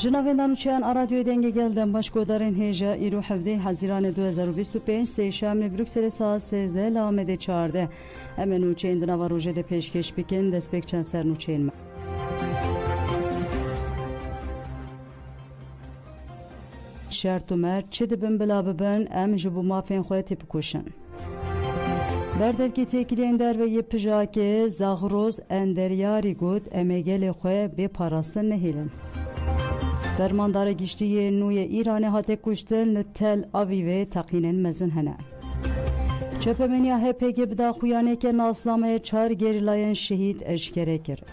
جناب دانوچیان رادیو دنگ گلدن باشگودارین هیجا ایرو 17 حزیران 2025 سه شام بروکسل ساعت 13 لامده 14 امنوچه اندنا و روژه ده پیشکش بکن دسپک چند سر نوچین شرط و مرد چه دبن بلا ببن ام جبو مافین خواه تپکوشن بردفکی تکیلین در و یه پجاکه زاغروز اندریاری گود امگل خواه به پاراستن نهیلن فرماندار گشتی نوی ایران هاته کشتل تل آویوه تقینن مزن هنه چپمنیا هپگی بدا خویانه که ناسلامه 4 گریلاین شهید اشکره کرد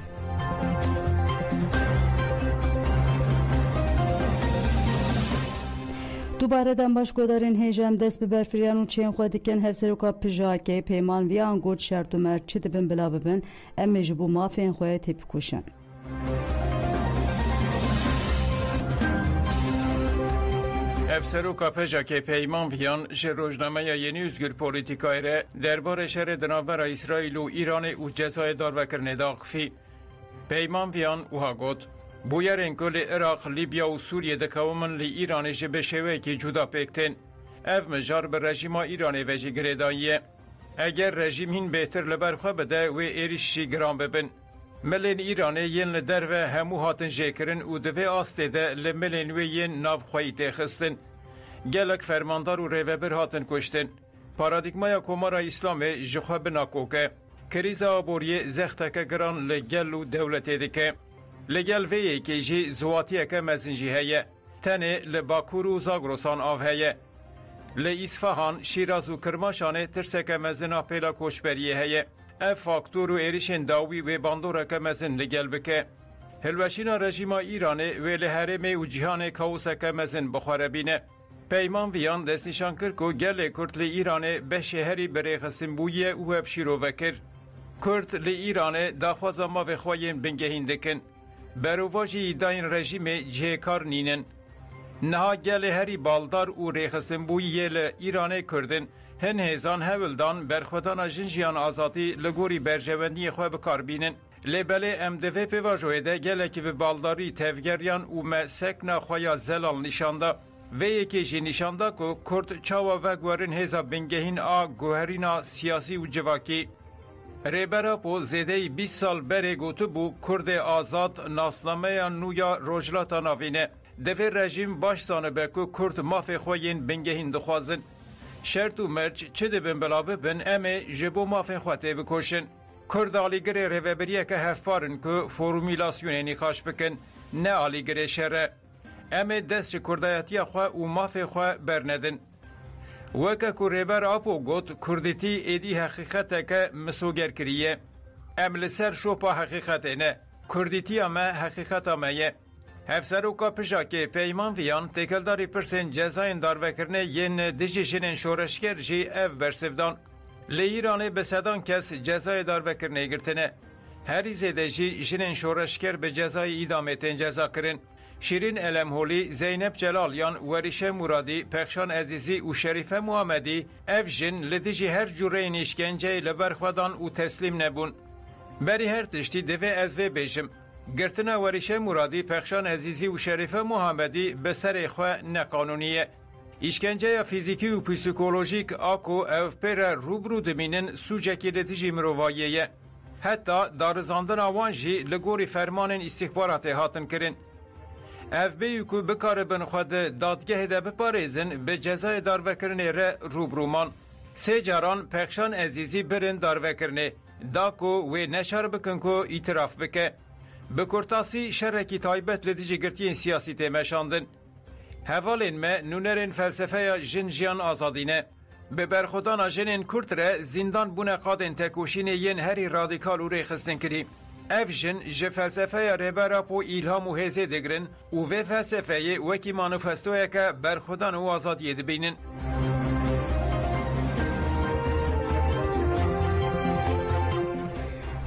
دوباره دم باشگودارین هیجم دست به برفریان و چین خود دکن هفسروکا پجاکه پیمان ویان گود شرط و مرد چه دبن بلا ببن امی جبو مافین خواه تیپ کشن افسروکا پژاکه پیمان ویان جه روزنامه یعنی özgür پولیتیکای ره درباره شر دناور اسرائیل و ایران و جزای دار و کرنداغ فی پیمان ویان اوها گود بویرین کل عراق لیبیا و سوریه دکاومن لی ایران جه بشوه که جدا پیکتن اف مجار به رژیم ایران و جه گریداییه اگر رژیم هین بهتر لبرخواه بده و ایریشی گرام ببن ملین ایران ین لدر و همو هاتن جیکرن و دوی آسته ده لملین و ین نافخوایی تخستن گلک فرماندار و ریوبر هاتن کشتن پارادیگمایا کومارا اسلام جخوا بناکوکه کریزا آبوری زختک گران لگل و دولت دکه لگل ویه که جی زواتیه که مزنجی هیه تنه لباکور و زاگروسان آف هیه لإصفهان شیراز و کرماشانه ترسک مزنا پیلا کوشبریه هیه اف فاکتور و ایریشن داوی و باندورا که مزن لگل بکه هلوشینا رژیما ایرانه و لحرمه و جهان کاوسا که مزن بخواره بینه پیمان ویان دست نشان کرد که گل کرد لی ایرانه به شهری بریخستن بویه و ابشیرو وکر کرد لی ایرانه داخوازا ما و خواهین بنگهین دکن برواجی داین رژیم جهکار نینن نها گل هری بالدار و ریخستن بویه لی ایرانه کردن هن هزان هولدان برخودان جنجیان آزادی لگوری برجوندی خواه بکار بینن لبله امدوه پیواجوه ده گلکی به بالداری تفگریان و مسکنا خواه زلال نشانده و یکی جی نشانده که کرد چاوا و گوارن هزا بنگهین گوهرینا سیاسی و جواکی ریبرا پو زیده 20 سال بره گوتو بو کرد آزاد ناسنامه نویا روجلاتا ناوینه دوه رژیم باش سانه بکو کرد ماف خوین بنگهین دخوازن شرط و مرج چه دبن بلابه بن امه جبو مافن خواته بکشن کرد آلیگر ریوبریه که هفارن که فورمیلاسیون نیخاش بکن نه آلیگر شره امه دست کردایتی خواه و مافن خواه برندن وکه که ریبر آپو گوت کردیتی ایدی حقیقته که مسوگر کریه ام لسر شوپا حقیقته نه کردیتی همه حقیقت همه هفسروکا پژاکه پیمان ویان تکلداری پرسن جزاین داروکرنه ین دجیشنین شورشگر جی اف برسفدان لی ایرانه به صدان کس جزای داروکرنه گرتنه هری زیده جی جنین شورشگر به جزای ادامتین جزا کرن شیرین علمهولی زینب جلالیان وریشه مرادی پخشان عزیزی و شریفه محمدی اف جن لدیجی هر جورین اشکنجه لبرخودان و تسلیم نبون بری هر تشتی دوه از وی بیجم گرتنا وریشه مرادی پخشان عزیزی و شریفه محمدی به سر خواه نقانونیه اشکنجه فیزیکی و پسیکولوژیک آکو او پر روبرو دمینن سوجکی لتیجی مرواییه حتی دارزاندن آوانجی لگوری فرمان استخبارات هاتن کرن اف بیو که بکار بن خود دادگه ده بپاریزن به جزای داروکرنه ره روبرومان سه جاران پخشان عزیزی برن داروکرنه داکو و نشار بکن که اعتراف بکه به کرتاسی شرکی تایبت لدیجی گرتین سیاسی تیمشاندن حوالین ما نونرین فلسفه جنجیان آزادینه به برخودان جنین کرد ره زندان بونه قادن تکوشین ین هری رادیکال و ریخستن کری اف جن جه فلسفه ریبرا پو ایلهام و هزه دگرن و و فلسفه وکی مانوفستویا که برخودان و آزادیه دبینن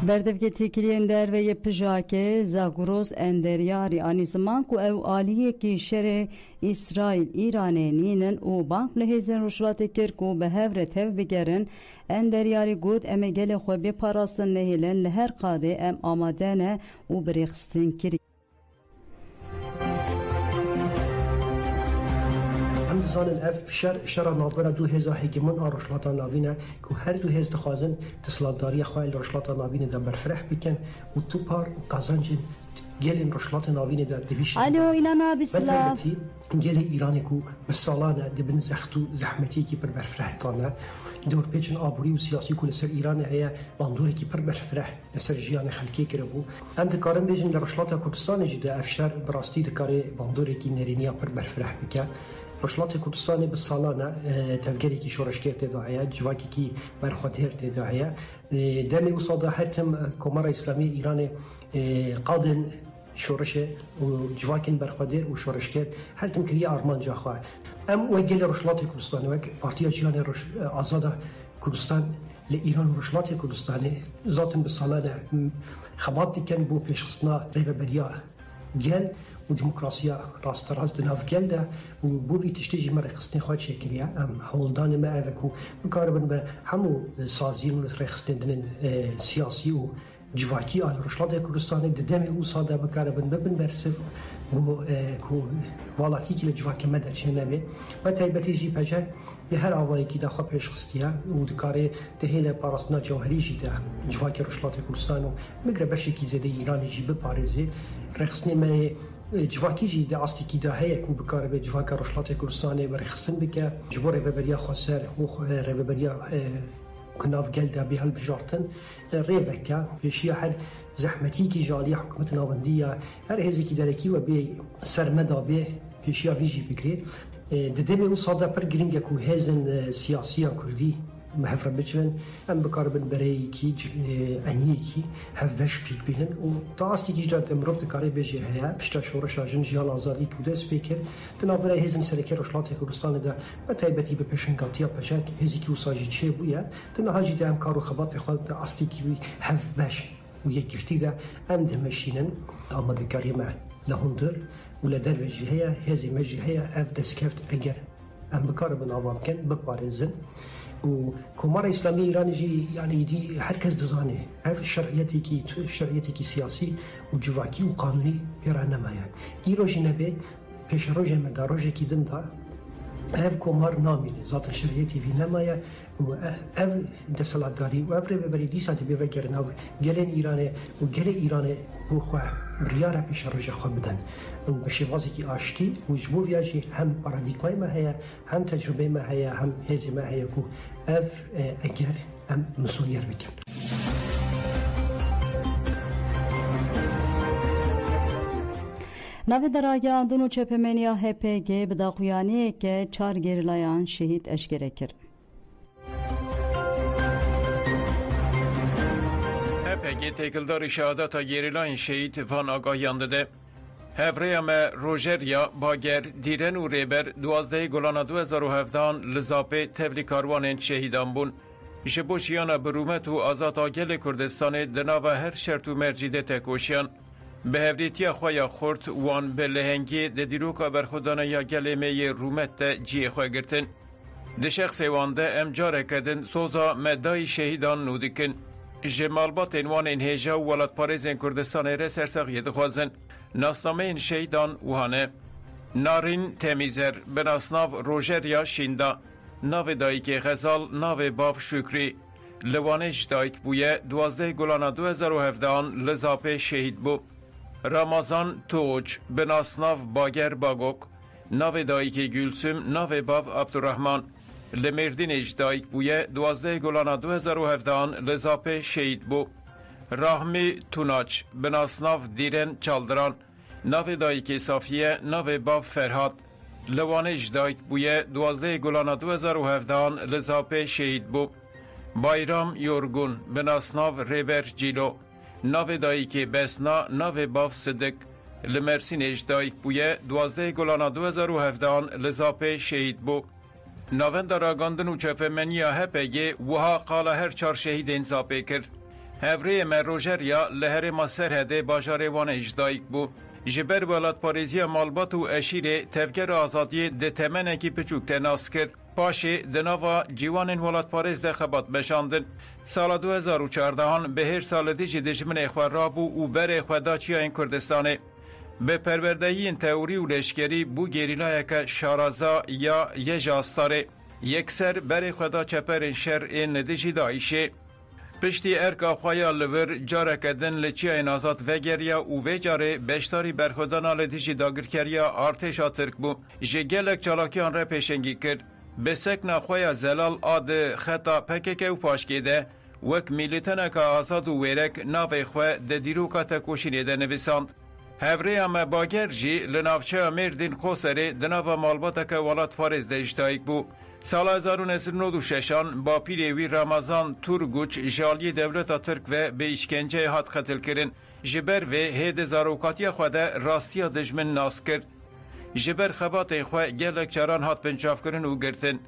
بردفگتی کلین در و یه پجاکه زاگروز اندریاری آنی زمان که او آلیه که شر اسرائیل ایرانه نینن و بانک لحیزن روشلات کرد که به هفرت هف بگرن اندریاری گود امه گل خواه بپاراستن نهیلن لهر قاده ام آمادانه و بریخستن کری زانن اف شر نابرا دو هزا هگمون آرشلاتا ناوینه که هر دو هز دخوازن تسلاداری خواه رشلاتا ناوینه دا برفرح بکن و تو پار قازنجن گلین رشلات ناوینه دا دویش الو ایلانا بسلا گل ایرانی کو مثالانه دبن زختو زحمتی کی پر برفرح تانه دور پیچن آبوری و سیاسی کو لسر ایران هيا باندوری کی پر برفرح لسر جیان خلکی کربو هم دکارن بیجن در رشلات کردستان جدا افشار براستی دکاره باندوری کی نرینیا پر برفرح بکه رشلات کردستان به سالانه تفگری کی شورشگر تداعیه جواکی کی برخوادهر تداعیه دمی وصاده هرتم کمار اسلامی ایران قادن شورشه و جواکن برخوادر و شورشگر هرتم کریه آرمان جاخواه ام وگل رشلات کردستان وگ پارتیا جیان آزاد کردستان لإيران رشلات کردستان ذاتن به سالانه خبات دیکن بو پیشخستنا ریوبریا گل و دموکراسیا راست راست ناف گل ده و بو وی تشتیجی مرخصتن خواهد شکریه ام هولدان ما اوکو بکاربن به همو سازین و رخصتن سیاسی و جواکی آل رشلات کردستان ددم او ساده بکاربن ببن برسه و والاتی که لجواک مدر چه نبی و تایبتی جی پجه ده هر آوایی که دخواه پیشخستیه و دکاره ده هیل پاراستنا جوهری جی ده جواک رشلات کردستان و مگره بشی که زده ایرانی جی بپارزه رخصنی ما جواکی جی ده آستی که ده هیه که بکاره به جواک رشلات کردستان و رخصن بکه جبور ریوبریا خسر و ریوبریا کناف گلده به هل بجارتن ریوکا پیشی هر زحمتی که جالی حکومت ناوندیه هر هزی که درکی و به سرمدا به پیشی ویجی بگیره دده به اون صاده پر گرینگه که هزن سیاسی کردی محفر بچن ام بکاربن برای کی انی کی هفش پیک بینن و تا استی کی جات امروز کاری بجی هيا پشت شورش اجن جیال آزادی کوده سپیکر تنا برای هزن سرکه رشلات کردستان ده و تایبتی به پشنگاتیا پچک هزی کی وساجی چه بویا تنا هاجی ده ام کارو خبات خود استی کی هفش و یک گرتی ده ام دمشینن آماده کاری ما لهندر ولا دروجی هيا هزی مجی هيا اف دسکفت اگر ام بکاربن آوام کن بپارزن و کمار اسلامی ایران جی یعنی دی هر کس دزانه اف شرعیتی کی سیاسی و جواکی و قانونی پیرا نمایه ایروژی نبه پیش روژ مداروژ کی دندا اف کمار نامینه ذات شرعیتی وی نمایه و اف دستلاتداری و اف بری دیسا دی به گرناو گلن ایرانه و گل ایرانه بو خو ریاره پیش روژ خو بدن و بشوازی کی آشتی و جمهور یاجی هم پارادایگمای ما هيا هم تجربه ما هيا هم هزی ما هيا کو اف اگر ام مسئولیر بکن نوی درایان دونو چپمنیا HPG به داخویانی که 4 گریلایان شهید اشگره کرد. HPG تکلدار شهادت گریلایان شهید وان آگاهیان داده. هفریم روژریا باگر دیرن و ریبر 12 گلان 2017 لزاپه تبلی کاروان شهیدان بون. جبوشیان برومت و آزاد آگل کردستان دناو هر شرط و مرجیده تکوشیان. به هفریتی خواه خورد وان به لهنگی ده دیروکا برخودانه یا گلمه رومت جی خواه گرتن. ده شخص وانده امجاره کدن سوزا مدای شهیدان نودکن. جمالبات انوان انهیجا و ولاد پاریزین کردستان ره سرساقیه دخوازن. ناسنامه این شهیدان وهانه نارین تمیزر به ناسناو روژریا شیندا ناو دایک غزال ناو باف شکری لوانش دایک بویه 12 گلان 2017 لزاپه شهید بو رمضان توج به ناسناو باگر باگوک ناو دایک گلسم ناو باف عبدالرحمن لمردینش دایک بویه 12 گلان 2017 لزاپه شهید بو راهمی توناچ به ناسناو دیرن چالدران ناو دایک صافیه ناو باف فرهاد لوانش دایک بویه 12 گلان 2017 لزاپه شهید بو بایرام یورگون به ناسناو ریبر جیلو ناو دایک بسنا ناو باف صدق لمرسینش دایک بویه 12 گلان 2017 لزاپه شهید بو ناوند راگاندن و چپمنیا هپگی وها قال هر 4 شهید انزاپه کرد هفره روژریا لهر ما سرهده باجار وان اجدایک بو. جبر ولاد پاریزی مالبات و اشیره تفگر آزادی ده تمنه کی پچوک تناس کرد. پاشه دناوا جیوان ولاد پاریز ده خبات بشاندن. سال 2014 به هر سال دیجی دجمن اخوار رابو و بر اخواداچی این کردستانه. به پروردهی تئوری و لشکری بو گریلا که شارازا یا یجاستاره یکسر بر خدا چپر شر این ندیجی دایشه پشتی ارکا خویا لور جاره کدن لچی اینازات وگریا و وجاره بشتاری برخودانا لدیجی داگر کریا ارتشا ترک بو جگلک چالاکیان را پیشنگی کرد به سکنا خویا زلال آد خطا پکک و پاشکیده وک میلیتنک آزاد و ویرک ناوی خواه ده دیروکا تکوشینی ده نویساند هفره اما باگر جی لنافچه مردین خوصره دناو مالباتا که ولات فارز ده اشتایک بو سال 1996 با پیروی رمضان تورگوچ جالی دولت ترک و به اشکنجه هات قتل کرن جبر و هید زاروکاتی خوده راستی دجمن ناس کرد جبر خبات خواه گلک چران هات پنچاف کرن و گرتن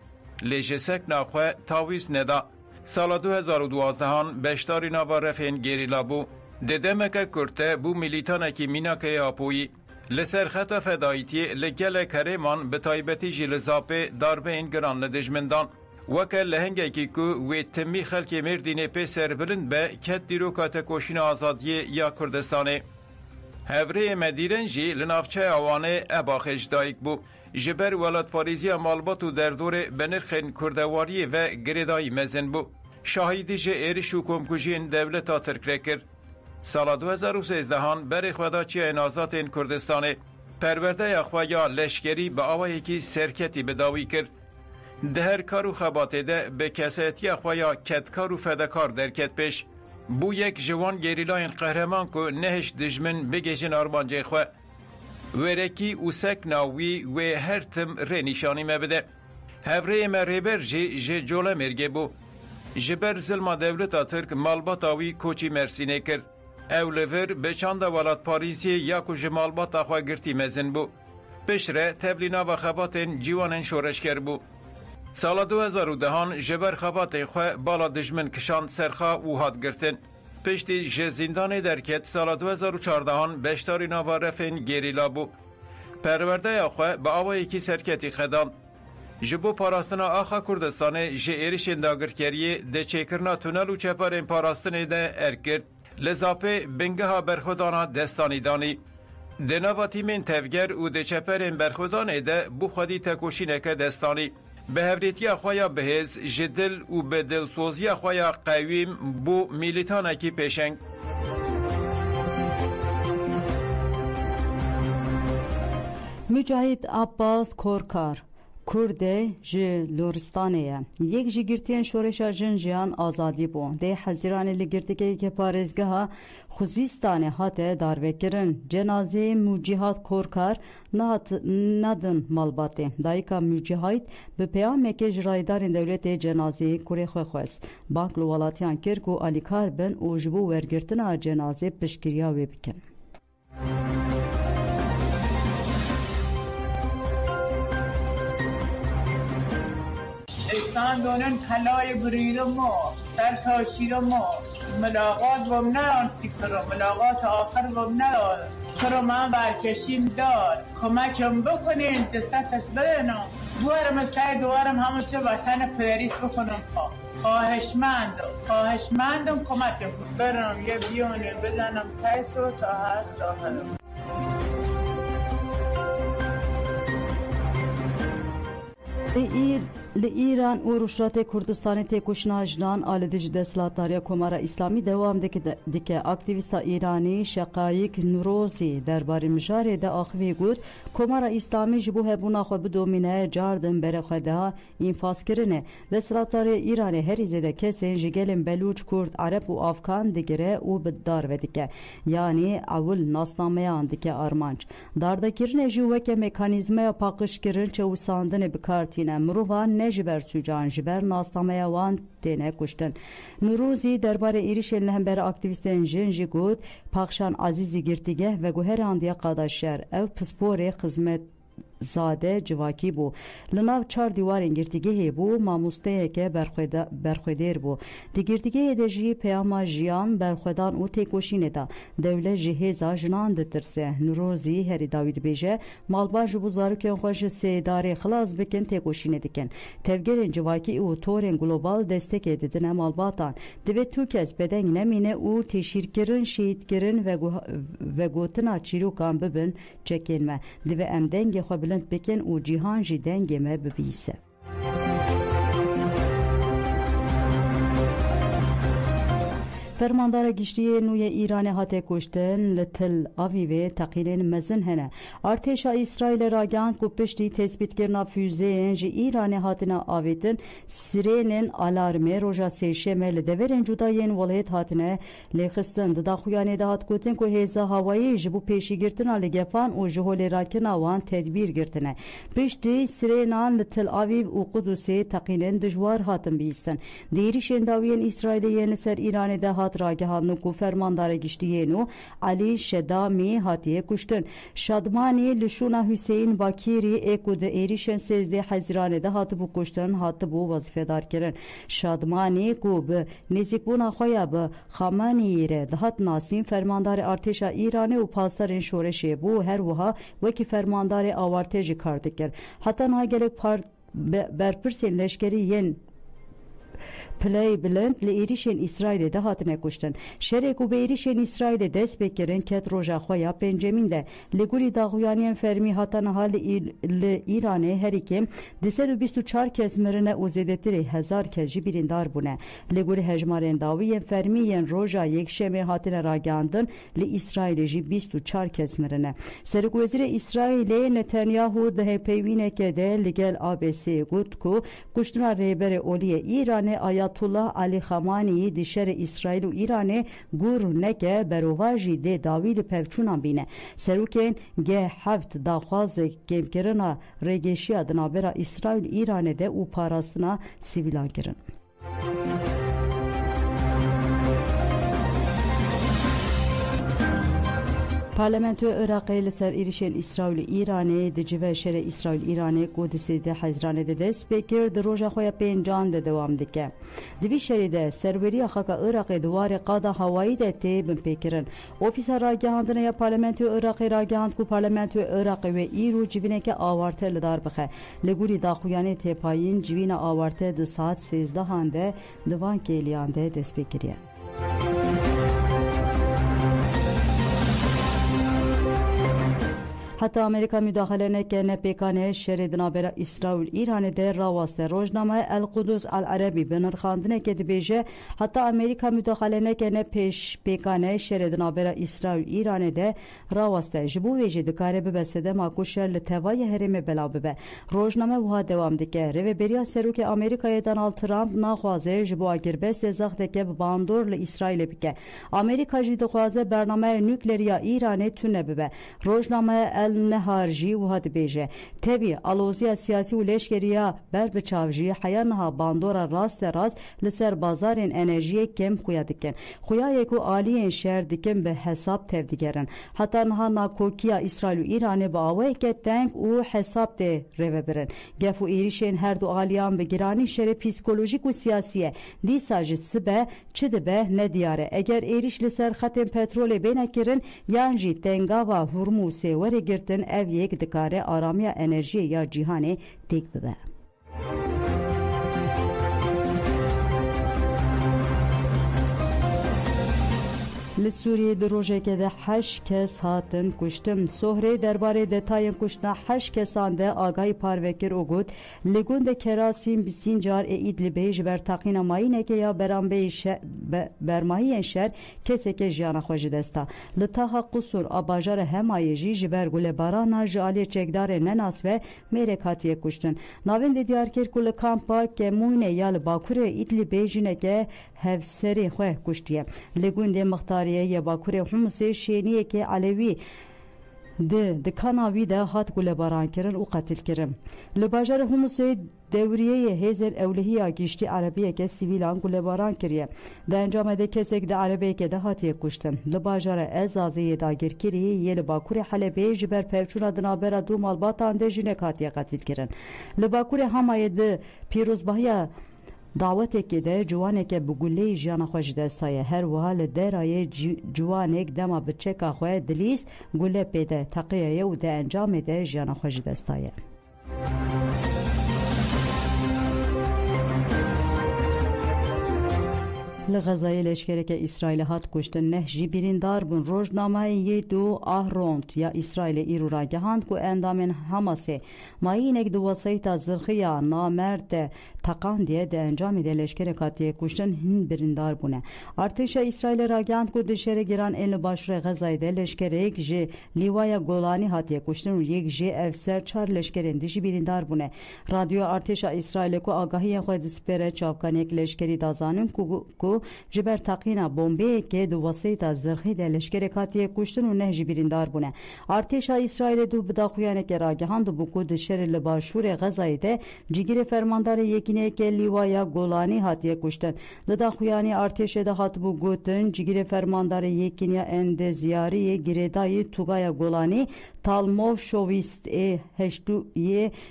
لیجسک ناخواه تاویز ندا سال 2012 بشتاری نوا رفین گریلا بو ددمک کرته بو میلیتانکی میناکی آپویی لسر خطا فدایتی لگل کریمان به تایبتی جلزاپه داربه این گران لدجمندان وکل لهنگه کی که وی تمی خلک مردین پی سر بلند به کت دیروکات کوشین آزادی یا کردستانه هفره مدیرن جی لنافچه آوانه اباخش دایک بو جبر ولات پاریزی مالبات و در دور بنرخن کردواری و گریدای مزن بو شاهدی جه ایرش و کمکوژین دولتا ترک رکر سال 2013 بر خوداچی اینازات این کردستان پرورده اخوایا لشکری به آوایی که سرکتی بداوی کرد ده هر کارو خباته ده به کسیتی اخوایا کتکار و فدکار درکت پیش بو یک جوان گریلاین قهرمان که نهش دجمن بگیجن آرمانجه خواه ورکی و سک ناوی و هر تم ری نشانی مبده هفره مریبر جی جوله مرگه بو جبر ظلم دولتا ترک مالباتاوی کوچی مرسینه کرد اولور به چند ولات پاریزی یا کج مالبات خواه گرتی مزن بو پشره تبلینا و خباتن جیوانن شورش کر بو سال 2010 جبر خبات خواه بالا دجمن کشان سرخا و هاد گرتن پشتی جزیندان درکت سال 2014 بشتاری نوا رفین گریلا بو پرورده خواه با آوایی که سرکتی خدان جبو پاراستنا آخا کردستان جه ایرشن داگرکریه ده چیکرنا تونل و چپارین پاراستنه ده ارکرد لزاپه بنگه ها برخودانا دستانی دانی دناوا تیمین تفگر و ده چپرین برخودانه ده بو خودی تکوشینه که دستانی به هفریتی خوایا بهز جدل و به دلسوزی خوایا قویم بو میلیتانکی پیشنگ مجاهد عباس کورکار کرده جی لورستانه یک جی گرتین شورشا جنجیان آزادی بو ده حزیران لگرتگی که پارزگه ها خوزیستانه هاته داروه کرن جنازه موجیهات کورکار ندن مالباته دایکا موجیهایت به پیام که جرایدارین دولت جنازه کوری خوست بانک لوالاتیان کرک و الیکار بن اوجبو ورگرتنا جنازه پشکریا وی بکن ایسان دونن کلای بریر ما سر تاشیر ما ملاقات و نه آنستی کرو ملاقات آخر و نه کرو من برکشیم دار کمکم بکنین جستش بدنم دوارم از که دوارم همون چه وطن پدریس بکنم خواهشمندم کمکم برم یه بیونه بزنم تیسو تا هست آخرم ایران و رشات کردستان تکوشنا اجدان آلدج دستلاتاری کمارا اسلامی دوام دکه اکتیویستا ایرانی شقایق نوروزی درباره مجاره ده آخوی گود کمارا اسلامی جبو هبونا خو بدومینه جاردن بره خدا اینفاس کرنه دستلاتاری ایرانی هریزه ده کسین جگلن بلوچ کرد عرب و افغان دگره و بدار ودکه یعنی اول ناسنامه دکه آرمانچ داردکرنه جوه که مکانیزمه پاکش کرن چه وساندن بکارتینه مروان جبر سوجان جبر ناسنامه وان تنه کشتن نوروزی درباره ایریش لهمبر اکتیویستان جنجی گود پاکشان عزیزی گرتیگه و گوهر اندیا قاداشر او پسپور خدمت زاده جواکی بو لناو 4 دیوارین گرتیگه بو ماموسته که برخودیر بو دی گرتیگه دجی پیاما جیان برخودان او تکوشینه دا دولت جهیزا جنان دترسه نروزی هری داوید بیجه مالبا جبو زارکن خوش سیداری خلاص بکن تکوشینه دکن تفگرین جواکی او تورین گلوبال دستک edidine malbatan dibe tu kez beden nemine u teşirkirin şehitkirin ve gotina çirukan bibin çekinme dibe em denge xwe bilind bikin u cihan jî dengê me bibîse. فرماندار گشتی نوی ایران هاته کشتن لتل آویوه تقیلین مزن هنه ارتشا اسرائیل راگان کو پشتی تثبیت کرنا füzeyên ji İranê hatine avêtin sirênên alarmê roja sêşemê li deverên cudayên welat hatine lêxistin di daxuyanê de hat gotin ku hêza hawayî ji bo pêşîgirtina ligefan û ji holêrakirina wan tedbîr girtine piştî sirênan li Tel Aviv û Qudusê teqîlên dijwar hatin bîstin di êrişên dawiyên İsraîliyên li ser İranê de راگهانو کو فرماندار گشتیینو علی شدامی هاتیه کشتن شادمانی لشونا حسین باکیری اکو د ایریشن 13 حزیران ده هاتبو کشتن هاتبو وظیفه دار کرن شادمانی کو به نزیکبونا خویا به خامنه‌ای ره ده هات ناسین فرماندار ارتشا ایران او پاسدارین شورشی بو هر وها وکی فرماندار آوارتجی کار دکر حتی نه گلک برپرسین لشکری ین پلی بلند لیریشن اسرائیل ده هاتنه کشتن شرکو به ایریشن اسرائیل دست بکرن کت روژا خویا پنجمین ده لگوری داغویانین فرمی هاتن حال ایرانه هریکم 224 کس مرنه و زیدتری 1000 کس جی بیریندار بونه لگوری هجمارین داویین فرمیین روژا یک شمه هاتنه راگاندن لی اسرائیل جی 24 کس مرنه سرک وزیر اسرائیل نتانیاهو ده پیوینه که ده لگل آبسی گوت کو کشتنا ریبر اولی ایران آیاتullah علی خامنه‌ای دی شر اسرائیل و ایران گور نکه برواجی ده داوید پفچونان بینه سروکین گه هفت داخواز کمکرنا رگشی دنابرا اسرائیل ایران ده او پاراستنا سیویلان کرن پارلمانتو عراقی لسر ایریشن اسرائیل ایرانی دجوه شر اسرائیل ایرانی قدسی ده حزرانه ده دست بکر ده روژا خویا پینجان ده دوام دکه دوی شری ده سروری خاک عراقی دوار قادا هوایی ده تی بن پیکرن اوفیسا راگهاندنه یا پارلمانتو عراقی راگهاند کو پارلمانتو عراقی و ایرو جوینه که آوارته لدار بخه لگوری داخویانه تی پایین جوین آوارته ده ساعت 13 هانده دوان کلیان ده دست بکریه حتی امریکا مداخله نکنه پیکانه شریدنا برا اسرائیل ایران ده راوسته روزنامه القدس العربی بنرخاندنه که بیجه حتی امریکا مداخله نکنه پیکانه شریدنا برا اسرائیل ایران ده راوسته جبو ویجه دکاره ببسده ماکوشر لتوای هرم بلا ببه روزنامه وها دوام دکه رو بریا سروک امریکای دونالد ترامپ نخوازه جبو اگر بست زخته که باندور لاسرائیل بکه امریکا جی دخوازه برنامه نوکلریا ایران تونه ببه روزنامه النهارجی و هاد بیجه تبی آلوزی سیاسی و لشکریا بر بچاوجی حیانها باندورا راست لسر بازارین انرژی کم خویا دکن خویا یکو عالیین شهر دکن به حساب تف دیگرن حتی نها ناکوکیا اسرائیل و ایران با آوه که تنگ و حساب ده رو برن گفو ایریشین هر دو عالیان بگیرانی شهر پیسکولوژیک و سیاسیه دی ساج سبه چه ده ندیاره اگر ایریش لسر ختم پترول بینه کرن یانجی تنگا و هرموسه وره گرتن ev yek dikare aramiya enerji ya cihane tek bibe. لسوریه در روزه که ده 8 کس هاتن کشتم سهره درباره دتاین کشتن 8 کسان ده آگاهی پاروکر اوگود لگون ده کراسیم بسینجار اید لبیج بر تقین ماینه که یا برمایی شهر کسی که جیانا خوش دستا لطاها قصور آباجار همایجی جبر گل بارانا جالی چکدار نناس و میرکاتی کشتن ناوین ده دیار کر کل کامپا که موینه یال باکور اید لبیجینه که هفسری خواه کشتیه لگون ده مختار یا باکور حمص شینیه که علوی ده کاناوی ده هات گل باران کرن و قتل کرن لباجر هموسی دوریه هزر اولهی گشتی عربیه که سیویلان گل باران کریه ده انجام ده کسک ده عربیه که ده هاتیه کشتن لباجر ازازی داگر کریه یه لباکور حلبه جبر پرچون دنابر دو مالباتان ده جنک هاتیه قتل کرن لباکور همایه ده پیروزباهی دعوت که ده جوانه که بگوله جیان خوش دستایه هر وحال درای جوانه دما بچه که خواه دلیس گوله پیده تقیه و ده انجام ده جیان خوش دستایه لغزای لشکره که اسرائیل هات کشتن نه جی بیریندار بون روزنامه یه دو آهرونت یا اسرائیل ایرو را گهاند که اندامن حماسه ماینک دو وسیط زرخیا نامرد تقاندیه ده انجام ده لشکره کاتیه کشتن هن بیریندار بونه ارتش اسرائیل را گهاند که دشره گران این باشور غزای ده لشکره یک جی لیوای گولانی هاتیه کشتن و یک جی افسر چار لشکره اندیشی بیریندار بونه رادیو ارتش اسرائیل که آگاهی خود سپره چاپکان یک لشکری دازانن که جبر تقینا بمبی که دو وسیط زرخی ده لشکر کاتیه کشتن و نه جبریندار بونه ارتش اسرائیل دو بداخویانه که راگهاند بو د شر لباشور غزای ده جگیر فرماندار یکینه که لیوایا گولانی هاتیه کشتن داخویانی ارتش ده هات بو گوتن جگیر فرماندار یکینه اند زیاری گریدای توگایا گولانی تالمو شویست هشتو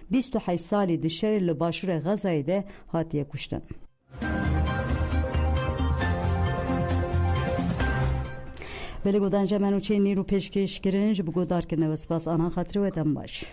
28 سالی د شر لباشور غزای ده هاتیه کشتن بله گودن جمعنو چه نیرو پیشکش کرنج بگودار کنه و سپاس آنها خاطر و دم باش